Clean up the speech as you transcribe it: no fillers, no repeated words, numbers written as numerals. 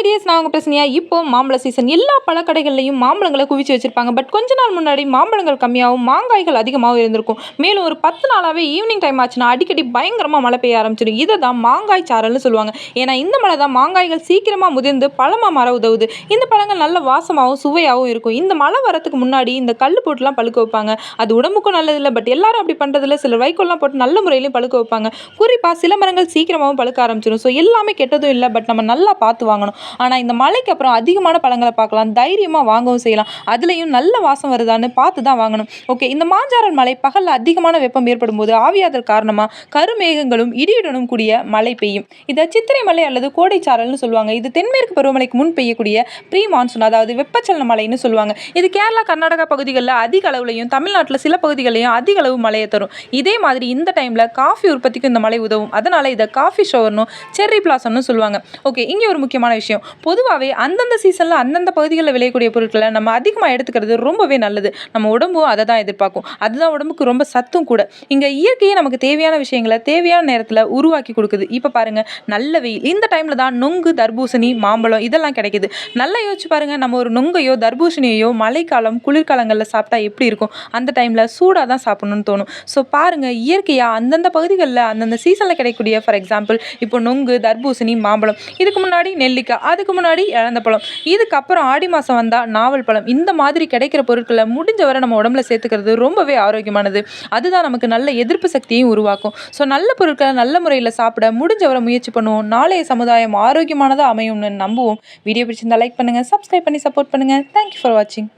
Tears, நான் உங்க பிரச்சனையா இப்போ மாம்பழ சீசன். எல்லா பழக்கடைகள்லையும் மாம்பழங்களை குவிச்சு வச்சிருப்பாங்க. பட் கொஞ்ச நாள் முன்னாடி மாம்பழங்கள் கம்மியாகவும் மாங்காய்கள் அதிகமாகவும் இருந்திருக்கும். மேலும் ஒரு 10 நாளாவே ஈவினிங் டைம் ஆச்சுன்னா அடிக்கடி பயங்கரமா மழை பெய்ய ஆரம்பிச்சிடும். இதை தான் மாங்காய் சாரல்னு சொல்லுவாங்க. ஏன்னா இந்த மழை தான் மாங்காய்கள் சீக்கிரமா முதிர்ந்து பழமா மாற உதவுது. இந்த பழங்கள் நல்ல வாசமாகவும் சுவையாகவும் இருக்கும். இந்த மழை வரத்துக்கு முன்னாடி இந்த கல் போட்டுலாம் பழுக்க வைப்பாங்க. அது உடம்புக்கும் நல்லது இல்லை. பட் எல்லாரும் அப்படி பண்றதுல சிலர் வைக்கோல்லாம் போட்டு நல்ல முறையிலையும் பழுக்க வைப்பாங்க. குறிப்பா சில மரங்கள் சீக்கிரமாகவும் பழுக்க ஆரம்பிச்சிடும். ஸோ எல்லாமே கெட்டதும் இல்லை. பட் நம்ம நல்லா பார்த்து வாங்கணும். ஆனால் இந்த மழைக்கு அப்புறம் அதிகமான பழங்களை பார்க்கலாம். தைரியமாக வாங்கவும் செய்யலாம். அதுலேயும் நல்ல வாசம் வருதான்னு பார்த்து தான் வாங்கணும். ஓகே, இந்த மாஞ்சாரல் மழை பகலில் அதிகமான வெப்பம் ஏற்படும் போது ஆவியாதல் காரணமாக கருமேகங்களும் இடியுடனும் கூடிய மழை பெய்யும். இதை சித்திரை மழை அல்லது கோடைச்சாரல்னு சொல்லுவாங்க. இது தென்மேற்கு பருவமழைக்கு முன் பெய்யக்கூடிய ப்ரீ மான்சூன், அதாவது வெப்பச்சலன மழைன்னு சொல்லுவாங்க. இது கேரளா, கர்நாடகா பகுதிகளில் அதிக அளவுலையும் தமிழ்நாட்டில் சில பகுதிகளையும் அதிக அளவு மழையை தரும். இதே மாதிரி இந்த டைமில் காஃபி உற்பத்திக்கு இந்த மழை உதவும். அதனால இதை காஃபி ஷவர்னும் செர்ரி பிளாசம்னு சொல்லுவாங்க. ஓகே, இங்கே ஒரு முக்கியமான விஷயம். பொதுவாகவே அந்தந்த சீசனில் அந்தந்த பகுதிகளில் விளையக்கூடிய பொருட்களை நம்ம அதிகமாக எடுத்துக்கிறது ரொம்பவே நல்லது. நம்ம உடம்பும் அதை தான் எதிர்பார்க்கும். அதுதான் உடம்புக்கு ரொம்ப சத்தும் கூட. இங்கே இயற்கையே நமக்கு தேவையான விஷயங்களை தேவையான நேரத்தில் உருவாக்கி கொடுக்குது. இப்போ பாருங்க, நல்ல வெயில். இந்த டைமில் தான் நொங்கு, தர்பூசணி, மாம்பழம் இதெல்லாம் கிடைக்குது. நல்லா யோசிச்சு பாருங்க, நம்ம ஒரு நொங்கையோ தர்பூசணியோ மழைக்காலம் குளிர்காலங்களில் சாப்பிட்டா எப்படி இருக்கும்? அந்த டைமில் சூடாக தான் சாப்பிடணும்னு தோணும். ஸோ பாருங்க, இயற்கையாக அந்தந்த பகுதிகளில் அந்தந்த சீசனில் கிடைக்கக்கூடிய, ஃபார் எக்ஸாம்பிள் இப்போ நொங்கு, தர்பூசணி, மாம்பழம், இதுக்கு முன்னாடி நெல்லிக்காய், அதுக்கு முன்னாடி இழந்த பழம், இதுக்கப்புறம் ஆடி மாதம் வந்தால் நாவல் பழம், இந்த மாதிரி கிடைக்கிற பொருட்களை முடிஞ்ச வரை நம்ம உடம்புல சேர்த்துக்கிறது ரொம்பவே ஆரோக்கியமானது. அதுதான் நமக்கு நல்ல எதிர்ப்பு சக்தியையும் உருவாக்கும். ஸோ நல்ல பொருட்களை நல்ல முறையில் சாப்பிட முடிஞ்ச வரை முயற்சி பண்ணுவோம். நாளைய சமுதாயம் ஆரோக்கியமானதாக அமையும்னு நம்புவோம். வீடியோ பிடிச்சிருந்தா லைக் பண்ணுங்கள், சப்ஸ்கிரைப் பண்ணி சப்போர்ட் பண்ணுங்கள். தேங்க்யூ ஃபார் வாட்சிங்.